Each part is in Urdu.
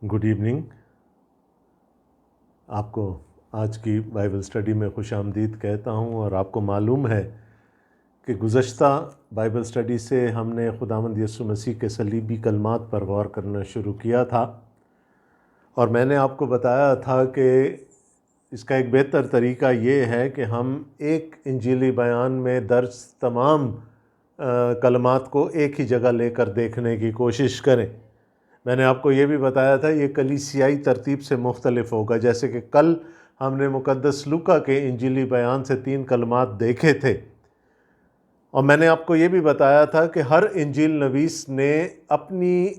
Good evening. آپ کو آج کی بائبل اسٹڈی میں خوش آمدید کہتا ہوں. اور آپ کو معلوم ہے کہ گزشتہ بائبل اسٹڈی سے ہم نے خداوند یسوع مسیح کے صلیبی کلمات پر غور کرنا شروع کیا تھا، اور میں نے آپ کو بتایا تھا کہ اس کا ایک بہتر طریقہ یہ ہے کہ ہم ایک انجیلی بیان میں درج تمام کلمات کو ایک ہی جگہ لے کر دیکھنے کی کوشش کریں. میں نے آپ کو یہ بھی بتایا تھا یہ کلیسیائی ترتیب سے مختلف ہوگا. جیسے کہ کل ہم نے مقدس لوکا کے انجیلی بیان سے 3 کلمات دیکھے تھے، اور میں نے آپ کو یہ بھی بتایا تھا کہ ہر انجیل نویس نے اپنی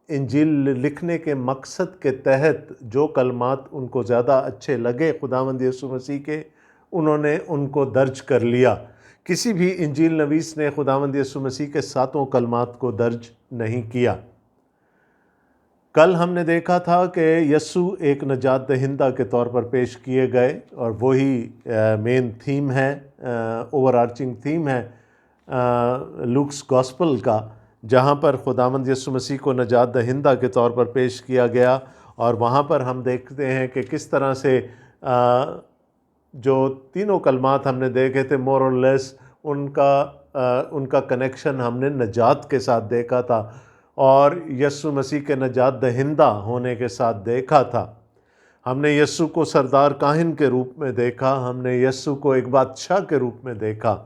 انجیل لکھنے کے مقصد کے تحت جو کلمات ان کو زیادہ اچھے لگے خداوند یسوع مسیح کے، انہوں نے ان کو درج کر لیا. کسی بھی انجیل نویس نے خداوند یسوع مسیح کے 7 کلمات کو درج نہیں کیا. کل ہم نے دیکھا تھا کہ یسوع ایک نجات دہندہ کے طور پر پیش کیے گئے، اور وہی مین تھیم ہے، اوور آرچنگ تھیم ہے لوکس گاسپل کا، جہاں پر خداوند یسوع مسیح کو نجات دہندہ کے طور پر پیش کیا گیا. اور وہاں پر ہم دیکھتے ہیں کہ کس طرح سے جو 3 کلمات ہم نے دیکھے تھے مور اور لیس، ان کا کنیکشن ہم نے نجات کے ساتھ دیکھا تھا، اور یسوع مسیح کے نجات دہندہ ہونے کے ساتھ دیکھا تھا. ہم نے یسوع کو سردار کاہن کے روپ میں دیکھا، ہم نے یسوع کو ایک بادشاہ کے روپ میں دیکھا،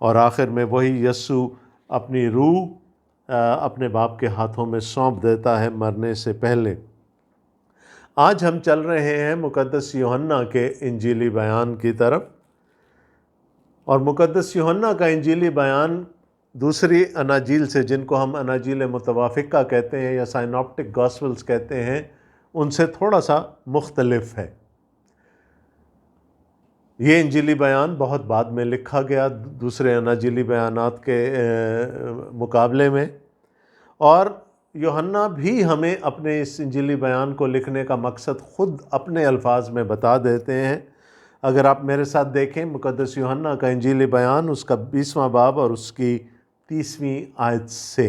اور آخر میں وہی یسوع اپنی روح اپنے باپ کے ہاتھوں میں سونپ دیتا ہے مرنے سے پہلے. آج ہم چل رہے ہیں مقدس یوحنا کے انجیلی بیان کی طرف، اور مقدس یوحنا کا انجیلی بیان دوسری اناجیل سے، جن کو ہم اناجیل متوافقہ کہتے ہیں یا سائنوپٹک گاسپلز کہتے ہیں، ان سے تھوڑا سا مختلف ہے. یہ انجیلی بیان بہت بعد میں لکھا گیا دوسرے اناجیلی بیانات کے مقابلے میں، اور یوحنا بھی ہمیں اپنے اس انجیلی بیان کو لکھنے کا مقصد خود اپنے الفاظ میں بتا دیتے ہیں. اگر آپ میرے ساتھ دیکھیں مقدس یوحنا کا انجیلی بیان، اس کا 20واں باب اور اس کی 30ویں آیت سے،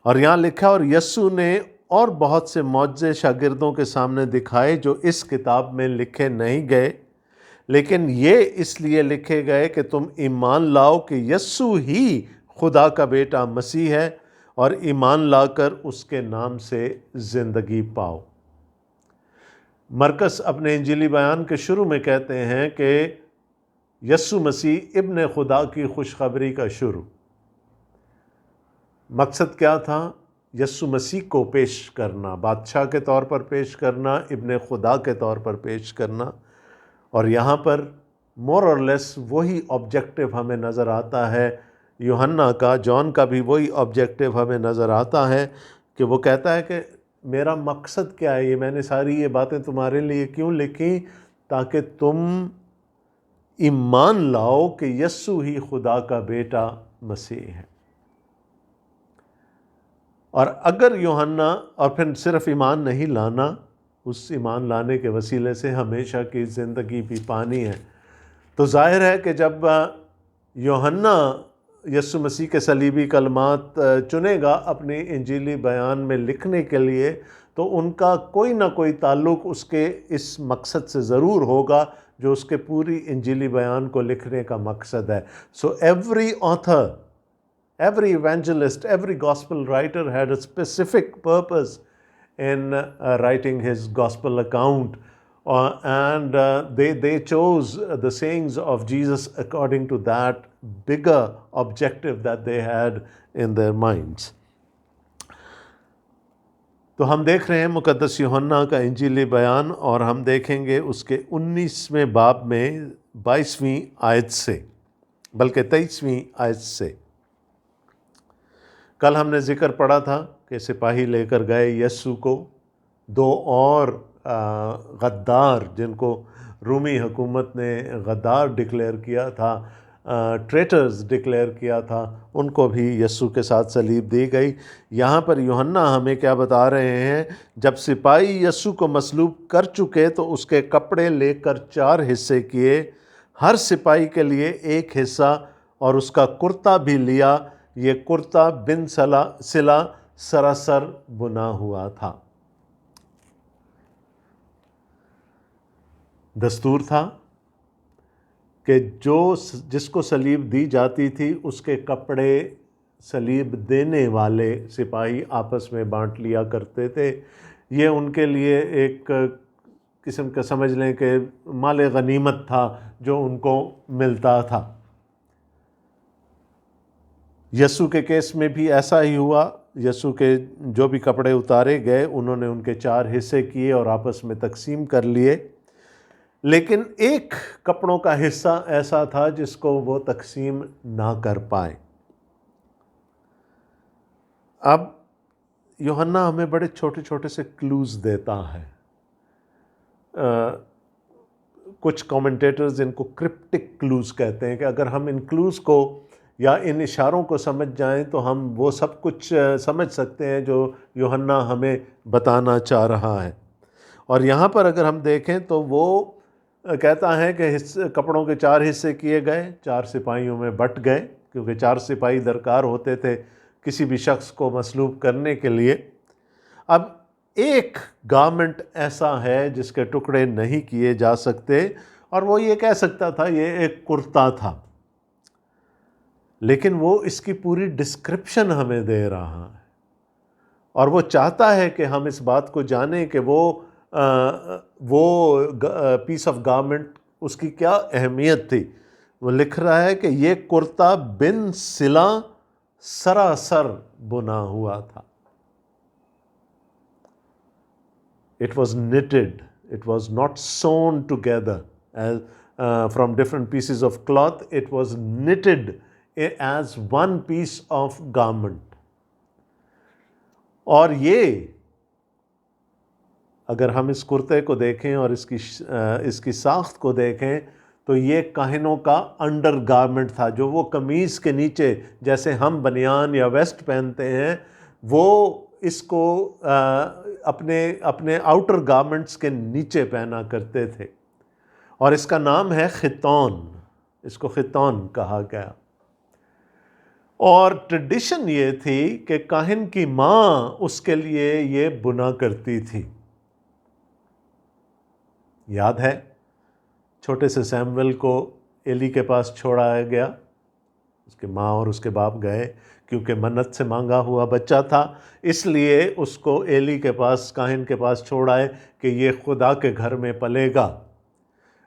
اور یہاں لکھا، اور یسوع نے اور بہت سے معجزے شاگردوں کے سامنے دکھائے جو اس کتاب میں لکھے نہیں گئے، لیکن یہ اس لیے لکھے گئے کہ تم ایمان لاؤ کہ یسوع ہی خدا کا بیٹا مسیح ہے، اور ایمان لا کر اس کے نام سے زندگی پاؤ. مرکز اپنے انجیلی بیان کے شروع میں کہتے ہیں کہ یسوع مسیح ابن خدا کی خوشخبری کا شروع. مقصد کیا تھا؟ یسوع مسیح کو پیش کرنا، بادشاہ کے طور پر پیش کرنا، ابن خدا کے طور پر پیش کرنا. اور یہاں پر مور اور لیس وہی آبجیکٹو ہمیں نظر آتا ہے یوحنا کا، جان کا بھی وہی آبجیکٹو ہمیں نظر آتا ہے کہ وہ کہتا ہے کہ میرا مقصد کیا ہے، یہ میں نے ساری یہ باتیں تمہارے لیے کیوں لکھی، تاکہ تم ایمان لاؤ کہ یسوع ہی خدا کا بیٹا مسیح ہے. اور اگر یوحنا، اور پھر صرف ایمان نہیں لانا، اس ایمان لانے کے وسیلے سے ہمیشہ کی زندگی بھی پانی ہے. تو ظاہر ہے کہ جب یوحنا یسوع مسیح کے صلیبی کلمات چنے گا اپنی انجیلی بیان میں لکھنے کے لیے، تو ان کا کوئی نہ کوئی تعلق اس کے اس مقصد سے ضرور ہوگا جو اس کے پوری انجیلی بیان کو لکھنے کا مقصد ہے. So every author, every evangelist, every gospel writer had a specific purpose in writing his gospel account, and they chose the sayings of Jesus according to that bigger objective that they had in their minds. تو ہم دیکھ رہے ہیں مقدس یوحنا کا انجیلی بیان، اور ہم دیکھیں گے اس کے 19ویں باب میں 22ویں آیت سے، بلکہ 23ویں آیت سے. کل ہم نے ذکر پڑھا تھا کہ سپاہی لے کر گئے یسوع کو، 2 اور غدار جن کو رومی حکومت نے غدار ڈکلیئر کیا تھا، ٹریٹرز ڈکلیئر کیا تھا، ان کو بھی یسوع کے ساتھ صلیب دی گئی. یہاں پر یوحنا ہمیں کیا بتا رہے ہیں؟ جب سپاہی یسوع کو مصلوب کر چکے تو اس کے کپڑے لے کر 4 حصے کیے، ہر سپاہی کے لیے 1 حصہ، اور اس کا کرتا بھی لیا. یہ کرتا بن سلا سراسر بنا ہوا تھا. دستور تھا کہ جس کو سلیب دی جاتی تھی اس کے کپڑے سلیب دینے والے سپاہی آپس میں بانٹ لیا کرتے تھے۔ یہ ان کے لیے ایک قسم کا سمجھ لیں کہ مال غنیمت تھا جو ان کو ملتا تھا۔ یسوع کے کیس میں بھی ایسا ہی ہوا۔ یسوع کے جو بھی کپڑے اتارے گئے انہوں نے ان کے 4 حصے کیے اور آپس میں تقسیم کر لیے، لیکن ایک کپڑوں کا حصہ ایسا تھا جس کو وہ تقسیم نہ کر پائے۔ اب یوحنا ہمیں بڑے چھوٹے چھوٹے سے کلوز دیتا ہے۔ کچھ کامنٹیٹرز ان کو کرپٹک کلوز کہتے ہیں کہ اگر ہم ان کلوز کو یا ان اشاروں کو سمجھ جائیں تو ہم وہ سب کچھ سمجھ سکتے ہیں جو یوحنا ہمیں بتانا چاہ رہا ہے۔ اور یہاں پر اگر ہم دیکھیں تو وہ کہتا ہے کہ کپڑوں کے 4 حصے کیے گئے، 4 سپاہیوں میں بٹ گئے، کیونکہ 4 سپاہی درکار ہوتے تھے کسی بھی شخص کو مصلوب کرنے کے لیے۔ اب ایک گارمنٹ ایسا ہے جس کے ٹکڑے نہیں کیے جا سکتے، اور وہ یہ کہہ سکتا تھا یہ ایک کرتا تھا، لیکن وہ اس کی پوری ڈسکرپشن ہمیں دے رہا ہے، اور وہ چاہتا ہے کہ ہم اس بات کو جانیں کہ وہ پیس آف گارمنٹ اس کی کیا اہمیت تھی۔ وہ لکھ رہا ہے کہ یہ کرتا بن سلا سراسر بنا ہوا تھا۔ It was knitted. It was not sewn together from different pieces of cloth. It was knitted as one piece of garment. اور یہ اگر ہم اس کرتے کو دیکھیں اور اس کی ساخت کو دیکھیں تو یہ کاہنوں کا انڈر گارمنٹ تھا، جو وہ قمیض کے نیچے جیسے ہم بنیان یا ویسٹ پہنتے ہیں، وہ اس کو اپنے آؤٹر گارمنٹس کے نیچے پہنا کرتے تھے، اور اس کا نام ہے خیتون۔ اس کو خیتون کہا گیا۔ اور ٹریڈیشن یہ تھی کہ کاہن کی ماں اس کے لیے یہ بنا کرتی تھی۔ یاد ہے چھوٹے سے سیمویل کو ایلی کے پاس چھوڑایا گیا، اس کے ماں اور اس کے باپ گئے کیونکہ منت سے مانگا ہوا بچہ تھا، اس لیے اس کو ایلی کے پاس، کاہن کے پاس چھوڑائے کہ یہ خدا کے گھر میں پلے گا۔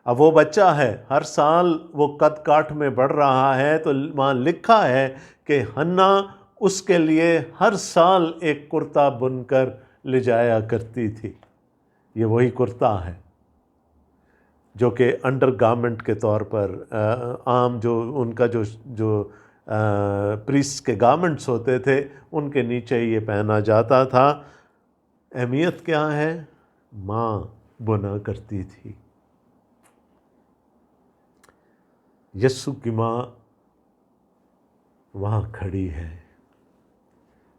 اب وہ بچہ ہے، ہر سال وہ قد کاٹ میں بڑھ رہا ہے، تو وہاں لکھا ہے کہ ہنا اس کے لیے ہر سال ایک کرتا بن کر لے جایا کرتی تھی۔ یہ وہی کرتا ہے جو کہ انڈر گارمنٹ کے طور پر عام جو ان کا جو پریسٹ کے گارمنٹس ہوتے تھے ان کے نیچے یہ پہنا جاتا تھا۔ اہمیت کیا ہے؟ ماں بنا کرتی تھی۔ یسوع کی ماں وہاں کھڑی ہے،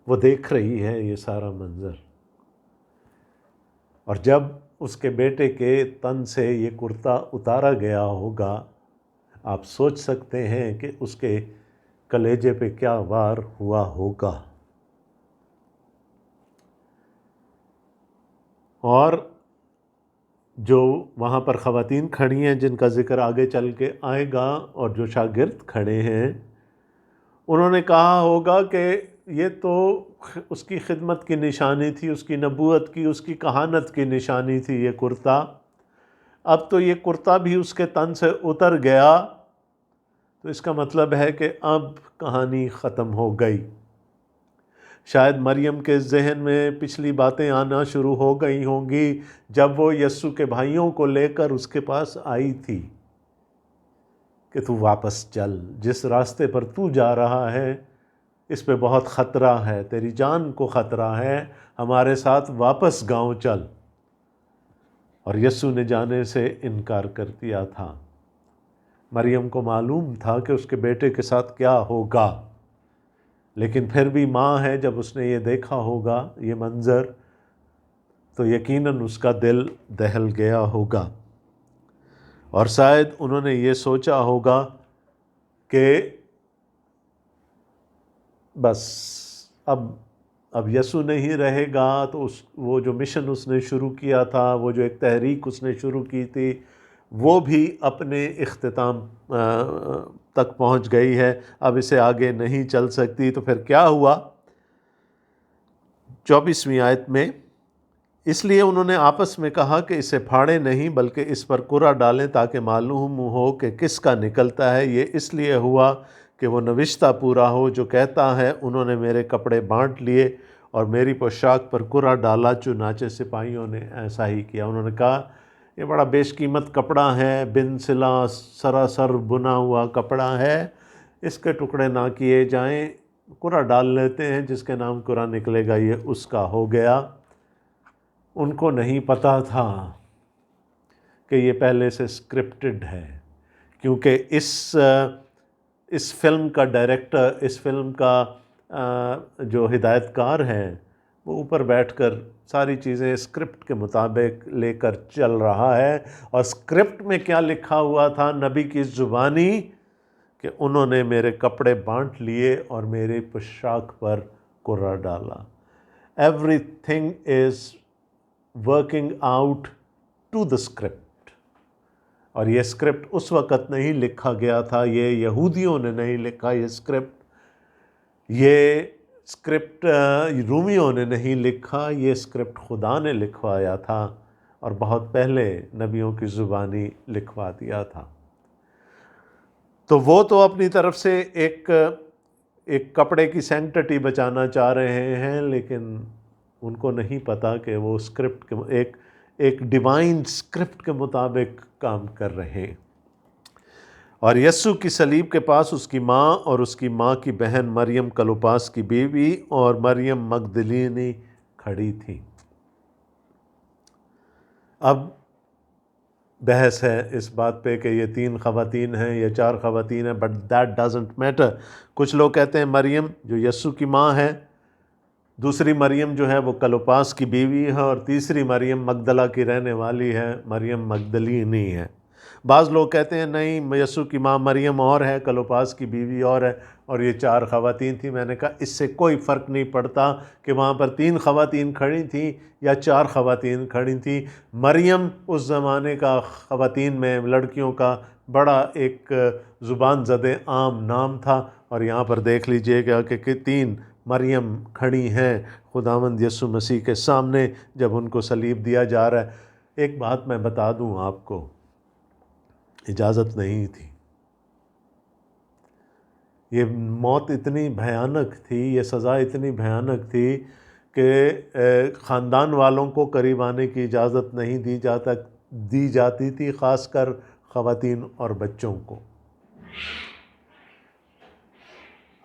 وہ دیکھ رہی ہے یہ سارا منظر، اور جب اس کے بیٹے کے تن سے یہ کرتا اتارا گیا ہوگا، آپ سوچ سکتے ہیں کہ اس کے کلیجے پہ کیا وار ہوا ہوگا۔ اور جو وہاں پر خواتین کھڑی ہیں جن کا ذکر آگے چل کے آئے گا، اور جو شاگرد کھڑے ہیں، انہوں نے کہا ہوگا کہ یہ تو اس کی خدمت کی نشانی تھی، اس کی نبوت کی، اس کی کہانت کی نشانی تھی یہ کرتا، اب تو یہ کرتا بھی اس کے تن سے اتر گیا، تو اس کا مطلب ہے کہ اب کہانی ختم ہو گئی۔ شاید مریم کے ذہن میں پچھلی باتیں آنا شروع ہو گئی ہوں گی جب وہ یسوع کے بھائیوں کو لے کر اس کے پاس آئی تھی کہ تو واپس چل، جس راستے پر تو جا رہا ہے اس پہ بہت خطرہ ہے، تیری جان کو خطرہ ہے، ہمارے ساتھ واپس گاؤں چل۔ اور یسوع نے جانے سے انکار کر دیا تھا۔ مریم کو معلوم تھا کہ اس کے بیٹے کے ساتھ کیا ہوگا، لیکن پھر بھی ماں ہے، جب اس نے یہ دیکھا ہوگا یہ منظر تو یقیناً اس کا دل دہل گیا ہوگا، اور شاید انہوں نے یہ سوچا ہوگا کہ بس اب یسوع نہیں رہے گا تو وہ جو مشن اس نے شروع کیا تھا، وہ جو ایک تحریک اس نے شروع کی تھی، وہ بھی اپنے اختتام تک پہنچ گئی ہے، اب اسے آگے نہیں چل سکتی۔ تو پھر کیا ہوا 24ویں آیت میں، اس لیے انہوں نے آپس میں کہا کہ اسے پھاڑے نہیں بلکہ اس پر کرہ ڈالیں تاکہ معلوم ہو کہ کس کا نکلتا ہے۔ یہ اس لیے ہوا کہ وہ نوشتہ پورا ہو جو کہتا ہے انہوں نے میرے کپڑے بانٹ لیے اور میری پوشاک پر کرہ ڈالا، چنانچہ سپاہیوں نے ایسا ہی کیا۔ انہوں نے کہا یہ بڑا بیش قیمت کپڑا ہے، بن سلا سراسر بنا ہوا کپڑا ہے، اس کے ٹکڑے نہ کیے جائیں، کرہ ڈال لیتے ہیں، جس کے نام کرہ نکلے گا یہ اس کا ہو گیا۔ ان کو نہیں پتہ تھا کہ یہ پہلے سے سکرپٹڈ ہے، کیونکہ اس فلم کا ڈائریکٹر، اس فلم کا جو ہدایت کار ہے، وہ اوپر بیٹھ کر ساری چیزیں اسکرپٹ کے مطابق لے کر چل رہا ہے۔ اور اسکرپٹ میں کیا لکھا ہوا تھا نبی کی زبانی، کہ انہوں نے میرے کپڑے بانٹ لیے اور میری پوشاک پر کرہ ڈالا۔ Everything is working out to the script. اور یہ اسکرپٹ اس وقت نہیں لکھا گیا تھا، یہ یہودیوں نے نہیں لکھا یہ اسکرپٹ، یہ اسکرپٹ رومیوں نے نہیں لکھا، یہ اسکرپٹ خدا نے لکھوایا تھا اور بہت پہلے نبیوں کی زبانی لکھوا دیا تھا۔ تو وہ تو اپنی طرف سے ایک کپڑے کی سینکٹٹی بچانا چاہ رہے ہیں، لیکن ان کو نہیں پتہ کہ وہ اسکرپٹ کے ایک ڈیوائن اسکرپٹ کے مطابق کام کر رہے ہیں۔ اور یسوع کی صلیب کے پاس اس کی ماں اور اس کی ماں کی بہن مریم کلوپاس کی بیوی اور مریم مگدلینی کھڑی تھی۔ اب بحث ہے اس بات پہ کہ یہ 3 خواتین ہیں یا 4 خواتین ہیں، بٹ دیٹ ڈزنٹ میٹر۔ کچھ لوگ کہتے ہیں مریم جو یسوع کی ماں ہے، دوسری مریم جو ہے وہ کلوپاس کی بیوی ہے، اور تیسری مریم مگدلہ کی رہنے والی ہے، مریم مگدلینی ہے۔ بعض لوگ کہتے ہیں نہیں، یسوع کی ماں مریم اور ہے، کلوپاس کی بیوی اور ہے، اور یہ 4 خواتین تھیں۔ میں نے کہا اس سے کوئی فرق نہیں پڑتا کہ وہاں پر 3 خواتین کھڑی تھیں یا 4 خواتین کھڑی تھیں۔ مریم اس زمانے کا خواتین میں لڑکیوں کا بڑا ایک زبان زدہ عام نام تھا، اور یہاں پر دیکھ لیجئے گا کہ 3 مریم کھڑی ہیں خداوند یسوع مسیح کے سامنے جب ان کو صلیب دیا جا رہا ہے۔ ایک بات میں بتا دوں آپ کو، اجازت نہیں تھی۔ یہ موت اتنی بھیانک تھی، یہ سزا اتنی بھیانک تھی کہ خاندان والوں کو قریب آنے کی اجازت نہیں دی جاتی تھی، خاص کر خواتین اور بچوں کو۔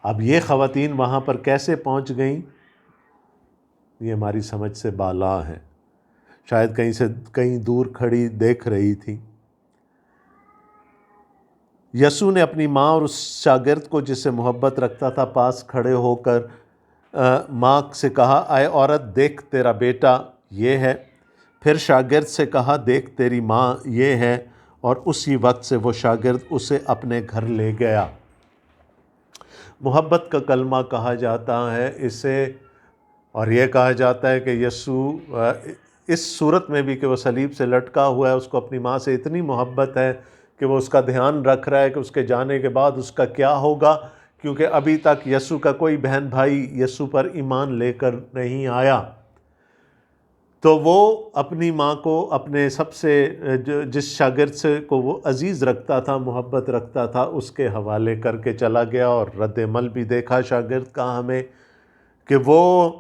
اب یہ خواتین وہاں پر کیسے پہنچ گئیں، یہ ہماری سمجھ سے بالا ہے۔ شاید کہیں دور کھڑی دیکھ رہی تھی۔ یسوع نے اپنی ماں اور اس شاگرد کو جس سے محبت رکھتا تھا پاس کھڑے ہو کر ماں سے کہا، اے عورت دیکھ تیرا بیٹا یہ ہے۔ پھر شاگرد سے کہا، دیکھ تیری ماں یہ ہے، اور اسی وقت سے وہ شاگرد اسے اپنے گھر لے گیا۔ محبت کا کلمہ کہا جاتا ہے اسے، اور یہ کہا جاتا ہے کہ یسوع اس صورت میں بھی کہ وہ صلیب سے لٹکا ہوا ہے، اس کو اپنی ماں سے اتنی محبت ہے کہ وہ اس کا دھیان رکھ رہا ہے کہ اس کے جانے کے بعد اس کا کیا ہوگا، کیونکہ ابھی تک یسوع کا کوئی بہن بھائی یسوع پر ایمان لے کر نہیں آیا۔ تو وہ اپنی ماں کو اپنے سب سے جس شاگرد سے کو وہ عزیز رکھتا تھا، محبت رکھتا تھا، اس کے حوالے کر کے چلا گیا۔ اور رد عمل بھی دیکھا شاگرد کا ہمیں کہ وہ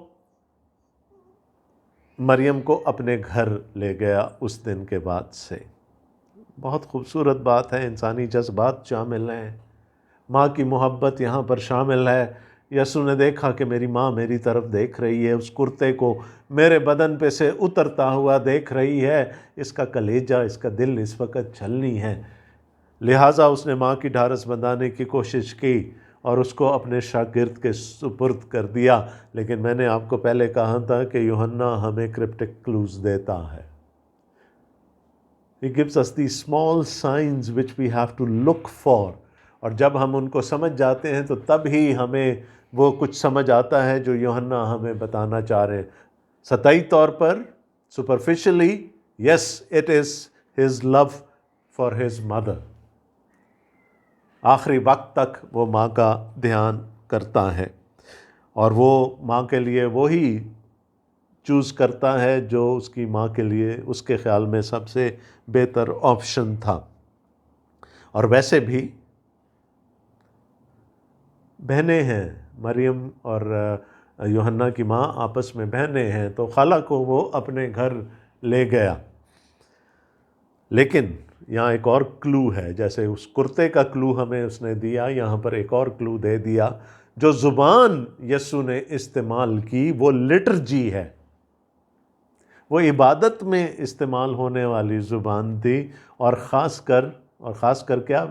مریم کو اپنے گھر لے گیا اس دن کے بعد سے۔ بہت خوبصورت بات ہے، انسانی جذبات شامل ہیں، ماں کی محبت یہاں پر شامل ہے۔ یسوع نے دیکھا کہ میری ماں میری طرف دیکھ رہی ہے، اس کرتے کو میرے بدن پہ سے اترتا ہوا دیکھ رہی ہے، اس کا کلیجہ، اس کا دل اس وقت چھلنی ہے۔ لہٰذا اس نے ماں کی ڈھارس بندھانے کی کوشش کی اور اس کو اپنے شاگرد کے سپرد کر دیا۔ لیکن میں نے آپ کو پہلے کہا تھا کہ یوحنا ہمیں کرپٹک کلوز دیتا ہے۔ He gives us these small signs which we have to look for، اور جب ہم ان کو سمجھ جاتے ہیں تو تب ہی ہمیں وہ کچھ سمجھ آتا ہے جو یوحنا ہمیں بتانا چاہ رہے ہیں۔ سطحی طور پر superficially yes it is his love for his mother. آخری وقت تک وہ ماں کا دھیان کرتا ہے اور وہ ماں کے لیے وہی چوز کرتا ہے جو اس کی ماں کے لیے اس کے خیال میں سب سے بہتر آپشن تھا. اور ویسے بھی بہنیں ہیں، مریم اور یوحنا کی ماں آپس میں بہنیں ہیں، تو خالہ کو وہ اپنے گھر لے گیا. لیکن یہاں ایک اور کلو ہے، جیسے اس کرتے کا کلو ہمیں اس نے دیا، یہاں پر ایک اور کلو دے دیا. جو زبان یسوع نے استعمال کی وہ لٹرجی ہے، وہ عبادت میں استعمال ہونے والی زبان تھی، اور خاص کر کیا،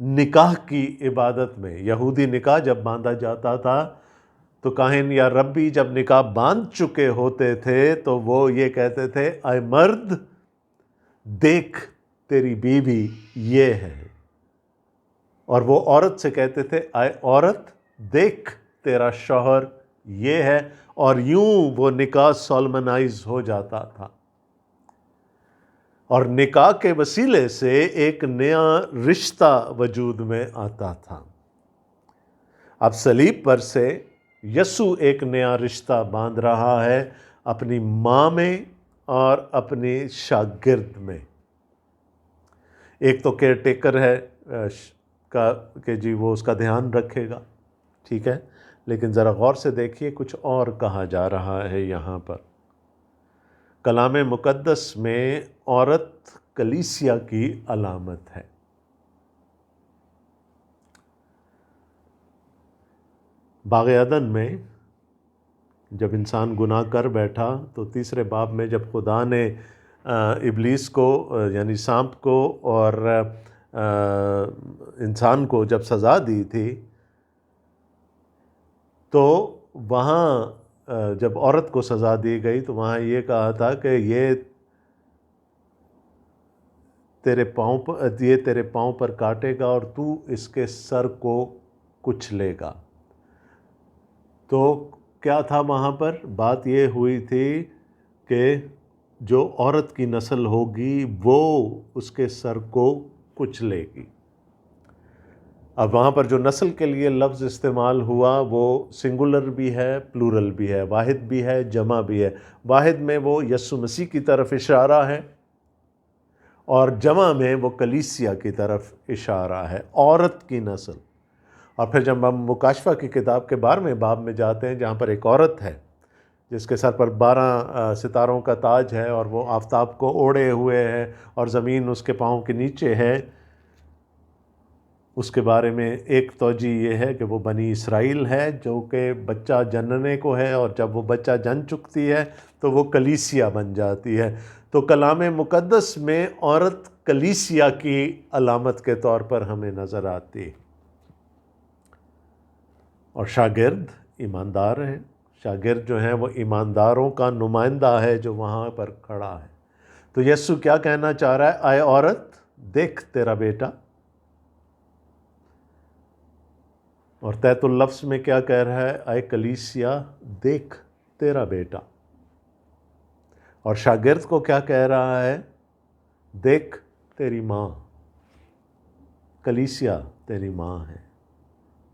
نکاح کی عبادت میں. یہودی نکاح جب باندھا جاتا تھا تو کاہن یا ربی جب نکاح باندھ چکے ہوتے تھے تو وہ یہ کہتے تھے، اے مرد دیکھ تیری بیوی یہ ہے، اور وہ عورت سے کہتے تھے، اے عورت دیکھ تیرا شوہر یہ ہے، اور یوں وہ نکاح سالمنائز ہو جاتا تھا. اور نکاح کے وسیلے سے ایک نیا رشتہ وجود میں آتا تھا. اب صلیب پر سے یسوع ایک نیا رشتہ باندھ رہا ہے اپنی ماں میں اور اپنی شاگرد میں. ایک تو کیئر ٹیکر ہے کہ جی وہ اس کا دھیان رکھے گا، ٹھیک ہے، لیکن ذرا غور سے دیکھیے کچھ اور کہا جا رہا ہے یہاں پر. کلام مقدس میں عورت کلیسیا کی علامت ہے. باغ عدن میں جب انسان گناہ کر بیٹھا تو تیسرے باب میں جب خدا نے ابلیس کو یعنی سانپ کو اور انسان کو جب سزا دی تھی تو وہاں جب عورت کو سزا دی گئی تو وہاں یہ کہا تھا کہ یہ تیرے پاؤں پر کاٹے گا اور تو اس کے سر کو کچلے گا. تو کیا تھا وہاں پر؟ بات یہ ہوئی تھی کہ جو عورت کی نسل ہوگی وہ اس کے سر کو کچلے گی. اب وہاں پر جو نسل کے لیے لفظ استعمال ہوا وہ سنگولر بھی ہے، پلورل بھی ہے، واحد بھی ہے، جمع بھی ہے. واحد میں وہ یسوع مسیح کی طرف اشارہ ہے اور جمع میں وہ کلیسیا کی طرف اشارہ ہے، عورت کی نسل. اور پھر جب ہم مکاشفہ کی کتاب کے 12ویں باب میں جاتے ہیں جہاں پر ایک عورت ہے جس کے سر پر 12 ستاروں کا تاج ہے اور وہ آفتاب کو اوڑھے ہوئے ہے اور زمین اس کے پاؤں کے نیچے ہے، اس کے بارے میں ایک توجہ یہ ہے کہ وہ بنی اسرائیل ہے جو کہ بچہ جننے کو ہے، اور جب وہ بچہ جن چکتی ہے تو وہ کلیسیا بن جاتی ہے. تو کلام مقدس میں عورت کلیسیا کی علامت کے طور پر ہمیں نظر آتی ہے. اور شاگرد ایماندار ہیں، شاگرد جو ہیں وہ ایمانداروں کا نمائندہ ہے جو وہاں پر کھڑا ہے. تو یسوع کیا کہنا چاہ رہا ہے؟ اے عورت دیکھ تیرا بیٹا. اور تحت اللفظ میں کیا کہہ رہا ہے؟ اے کلیسیا دیکھ تیرا بیٹا. اور شاگرد کو کیا کہہ رہا ہے؟ دیکھ تیری ماں. کلیسیا تیری ماں ہے.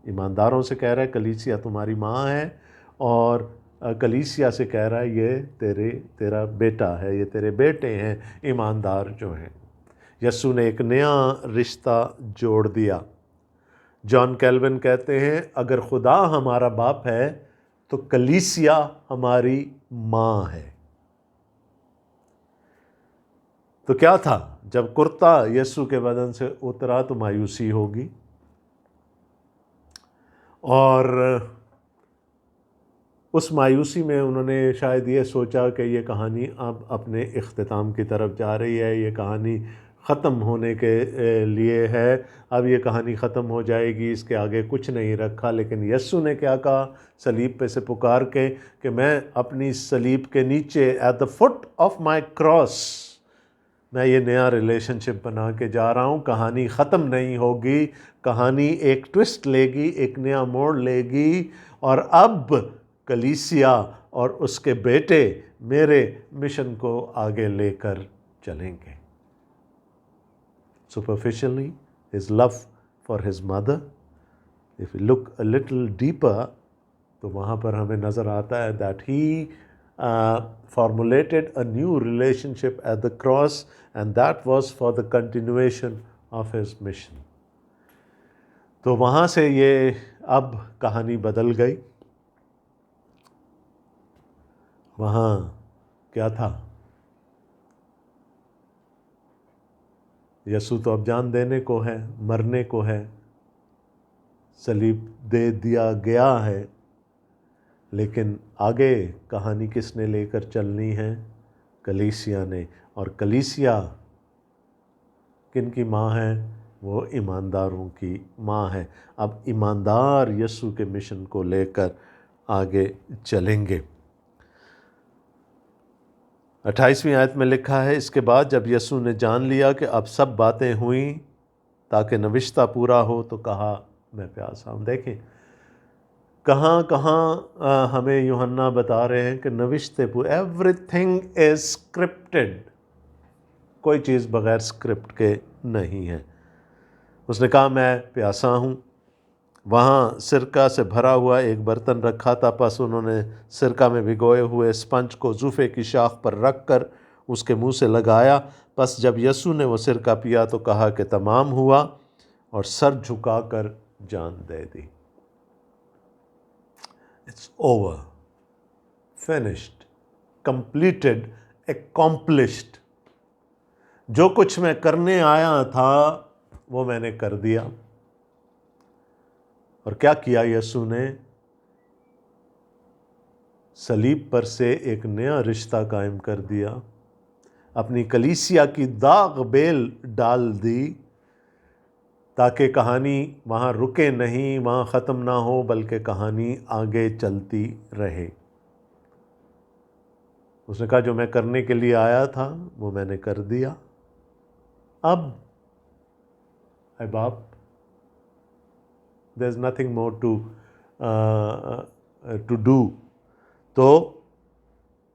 ایمانداروں سے کہہ رہا ہے کلیسیا تمہاری ماں ہے، اور کلیسیا سے کہہ رہا ہے یہ تیرا بیٹا ہے، یہ تیرے بیٹے ہیں ایماندار جو ہیں. یسوع نے ایک نیا رشتہ جوڑ دیا. جان کیلون کہتے ہیں اگر خدا ہمارا باپ ہے تو کلیسیا ہماری ماں ہے. تو کیا تھا؟ جب کرتا یسوع کے بدن سے اترا تو مایوسی ہوگی، اور اس مایوسی میں انہوں نے شاید یہ سوچا کہ یہ کہانی اب اپنے اختتام کی طرف جا رہی ہے، یہ کہانی ختم ہونے کے لیے ہے، اب یہ کہانی ختم ہو جائے گی، اس کے آگے کچھ نہیں رکھا. لیکن یسوع نے کیا کہا صلیب پہ سے پکار کے کہ میں اپنی صلیب کے نیچے at the foot of my cross میں یہ نیا ریلیشن شپ بنا کے جا رہا ہوں. کہانی ختم نہیں ہوگی، کہانی ایک ٹوسٹ لے گی، ایک نیا موڑ لے گی، اور اب کلیسیا اور اس کے بیٹے میرے مشن کو آگے لے کر چلیں گے. superficially, his love for his mother. If we look a little deeper, تو وہاں پر ہمیں نظر آتا ہے that he formulated a new relationship at the cross, and that was for the continuation of his mission. تو وہاں سے یہ اب کہانی بدل گئی. وہاں کیا تھا؟ یسوع تو اب جان دینے کو ہے، مرنے کو ہے، صلیب دے دیا گیا ہے، لیکن آگے کہانی کس نے لے کر چلنی ہے؟ کلیسیا نے. اور کلیسیا کن کی ماں ہے؟ وہ ایمانداروں کی ماں ہے. اب ایماندار یسوع کے مشن کو لے کر آگے چلیں گے. 28ویں آیت میں لکھا ہے، اس کے بعد جب یسوع نے جان لیا کہ اب سب باتیں ہوئیں تاکہ نوشتہ پورا ہو تو کہا میں پیاسا ہوں. دیکھیں کہاں کہاں ہمیں یوحنا بتا رہے ہیں کہ نوشتے پورے، ایوری تھنگ از اسکرپٹڈ، کوئی چیز بغیر اسکرپٹ کے نہیں ہے. اس نے کہا میں پیاسا ہوں. وہاں سرکہ سے بھرا ہوا ایک برتن رکھا تھا، پس انہوں نے سرکہ میں بھگوئے ہوئے اسپنج کو زوفے کی شاخ پر رکھ کر اس کے منہ سے لگایا. پس جب یسوع نے وہ سرکہ پیا تو کہا کہ تمام ہوا، اور سر جھکا کر جان دے دی. It's over, finished, completed, accomplished. جو کچھ میں کرنے آیا تھا وہ میں نے کر دیا. اور کیا کیا یسوع نے؟ صلیب پر سے ایک نیا رشتہ قائم کر دیا، اپنی کلیسیا کی داغ بیل ڈال دی، تاکہ کہانی وہاں رکے نہیں، وہاں ختم نہ ہو، بلکہ کہانی آگے چلتی رہے. اس نے کہا جو میں کرنے کے لیے آیا تھا وہ میں نے کر دیا. اب اے باپ، there is nothing more to do. تو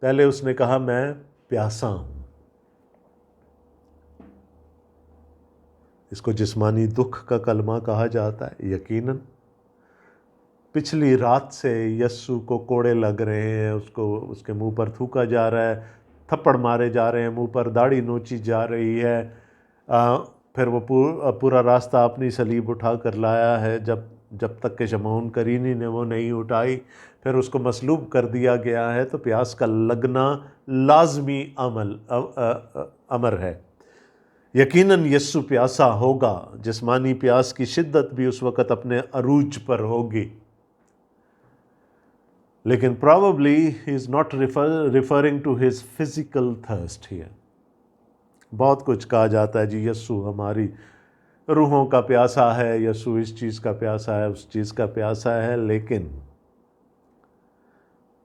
پہلے اس نے کہا میں پیاسا ہوں. اس کو جسمانی دکھ کا کلمہ کہا جاتا ہے. یقیناً پچھلی رات سے یسوع کو کوڑے لگ رہے ہیں، اس کے منہ پر تھوکا جا رہا ہے، تھپڑ مارے جا رہے ہیں، منہ پر داڑھی نوچی جا رہی ہے. پھر وہ پورا راستہ اپنی صلیب اٹھا کر لایا ہے، جب تک کہ شمعون قرینی نے وہ نہیں اٹھائی. پھر اس کو مصلوب کر دیا گیا ہے. تو پیاس کا لگنا لازمی امر ہے. یقیناً یسوع پیاسا ہوگا. جسمانی پیاس کی شدت بھی اس وقت اپنے عروج پر ہوگی، لیکن probably he is not referring to his physical thirst here. بہت کچھ کہا جاتا ہے جی یسوع ہماری روحوں کا پیاسا ہے، یسوع اس چیز کا پیاسا ہے، اس چیز کا پیاسا ہے، لیکن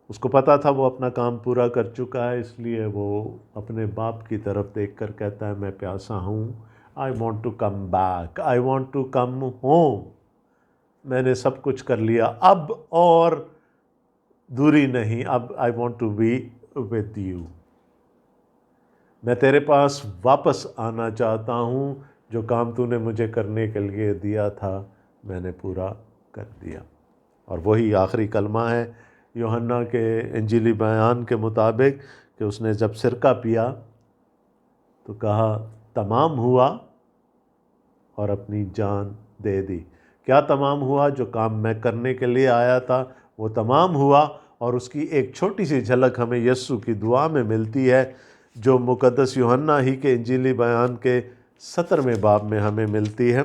اس کو پتا تھا وہ اپنا کام پورا کر چکا ہے، اس لیے وہ اپنے باپ کی طرف دیکھ کر کہتا ہے میں پیاسا ہوں. I want to come back, I want to come home. میں نے سب کچھ کر لیا، اب اور دوری نہیں، اب I want to be with you. میں تیرے پاس واپس آنا چاہتا ہوں، جو کام تو نے مجھے کرنے کے لیے دیا تھا میں نے پورا کر دیا. اور وہی آخری کلمہ ہے یوحنا کے انجیلی بیان کے مطابق کہ اس نے جب سرکہ پیا تو کہا تمام ہوا، اور اپنی جان دے دی. کیا تمام ہوا؟ جو کام میں کرنے کے لیے آیا تھا وہ تمام ہوا. اور اس کی ایک چھوٹی سی جھلک ہمیں یسوع کی دعا میں ملتی ہے، جو مقدس یوحنا ہی کے انجیلی بیان کے 17ویں باب میں ہمیں ملتی ہے.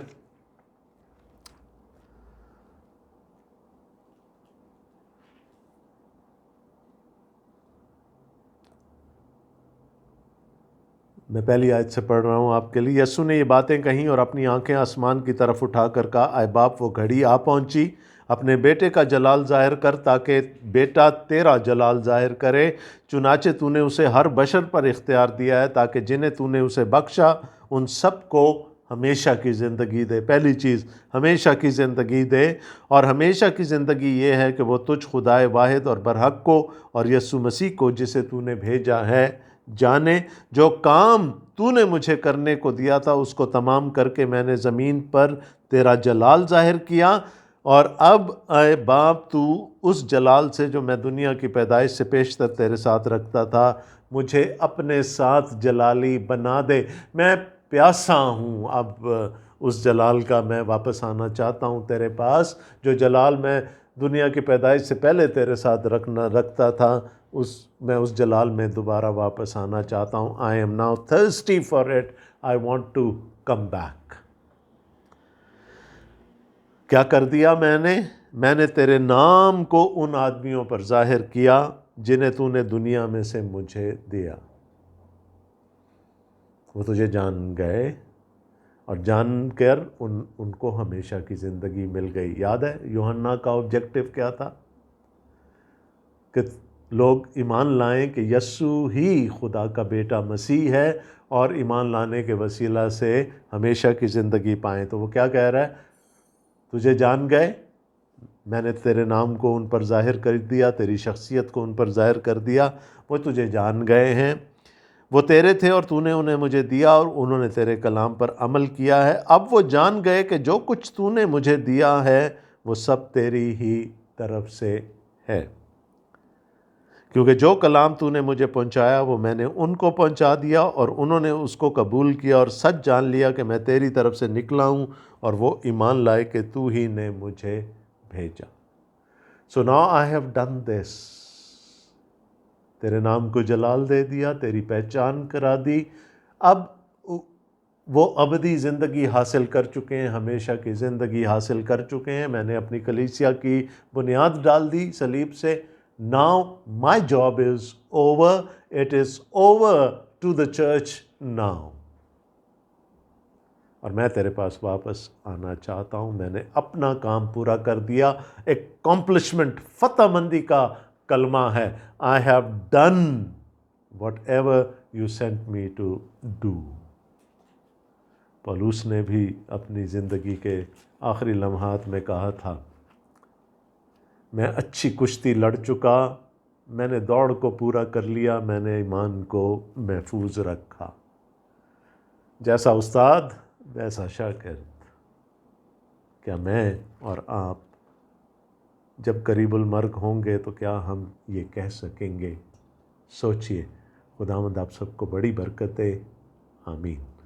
میں پہلی آیت سے پڑھ رہا ہوں آپ کے لیے. یسوع نے یہ باتیں کہیں اور اپنی آنکھیں آسمان کی طرف اٹھا کر کہا اے باپ، وہ گھڑی آ پہنچی، اپنے بیٹے کا جلال ظاہر کر تاکہ بیٹا تیرا جلال ظاہر کرے. چنانچہ تو نے اسے ہر بشر پر اختیار دیا ہے تاکہ جنہیں تو نے اسے بخشا ان سب کو ہمیشہ کی زندگی دے. پہلی چیز ہمیشہ کی زندگی دے، اور ہمیشہ کی زندگی یہ ہے کہ وہ تجھ خدائے واحد اور برحق کو اور یسوع مسیح کو جسے تو نے بھیجا ہے جانے جو کام تو نے مجھے کرنے کو دیا تھا اس کو تمام کر کے میں نے زمین پر تیرا جلال ظاہر کیا، اور اب اے باپ تو اس جلال سے جو میں دنیا کی پیدائش سے پیشتر تیرے ساتھ رکھتا تھا مجھے اپنے ساتھ جلالی بنا دے۔ میں پیاسا ہوں اب اس جلال کا، میں واپس آنا چاہتا ہوں تیرے پاس۔ جو جلال میں دنیا کی پیدائش سے پہلے تیرے ساتھ رکھتا تھا، میں اس جلال میں دوبارہ واپس آنا چاہتا ہوں۔ I am now thirsty for it. I want to come back۔ کیا کر دیا میں نے تیرے نام کو ان آدمیوں پر ظاہر کیا جنہیں تو نے دنیا میں سے مجھے دیا۔ وہ تجھے جان گئے اور جان کر ان کو ہمیشہ کی زندگی مل گئی۔ یاد ہے یوحنا کا آبجیکٹو کیا تھا؟ کہ لوگ ایمان لائیں کہ یسوع ہی خدا کا بیٹا مسیح ہے اور ایمان لانے کے وسیلہ سے ہمیشہ کی زندگی پائیں۔ تو وہ کیا کہہ رہا ہے؟ تجھے جان گئے، میں نے تیرے نام کو ان پر ظاہر کر دیا، تیری شخصیت کو ان پر ظاہر کر دیا، وہ تجھے جان گئے ہیں، وہ تیرے تھے اور تو نے انہیں مجھے دیا اور انہوں نے تیرے کلام پر عمل کیا ہے۔ اب وہ جان گئے کہ جو کچھ تو نے مجھے دیا ہے وہ سب تیری ہی طرف سے ہے، کیونکہ جو کلام تو نے مجھے پہنچایا وہ میں نے ان کو پہنچا دیا اور انہوں نے اس کو قبول کیا اور سچ جان لیا کہ میں تیری طرف سے نکلا ہوں اور وہ ایمان لائے کہ تو ہی نے مجھے بھیجا۔ So now I have done this۔ تیرے نام کو جلال دے دیا، تیری پہچان کرا دی، اب وہ ابدی زندگی حاصل کر چکے ہیں، ہمیشہ کی زندگی حاصل کر چکے ہیں۔ میں نے اپنی کلیسیا کی بنیاد ڈال دی صلیب سے۔ Now my job is over. It is over to the church now۔ اور میں تیرے پاس واپس آنا چاہتا ہوں، میں نے اپنا کام پورا کر دیا۔ اکمپلشمنٹ، فتح مندی کا کلمہ ہے۔ I have done whatever you sent me to do۔ Police نے بھی اپنی زندگی کے آخری لمحات میں کہا تھا، میں اچھی کشتی لڑ چکا، میں نے دوڑ کو پورا کر لیا، میں نے ایمان کو محفوظ رکھا۔ جیسا استاد ویسا شاگرد۔ کیا میں اور آپ جب قریب المرگ ہوں گے تو کیا ہم یہ کہہ سکیں گے؟ سوچئے۔ خداوند آپ سب کو بڑی برکت دے۔ آمین۔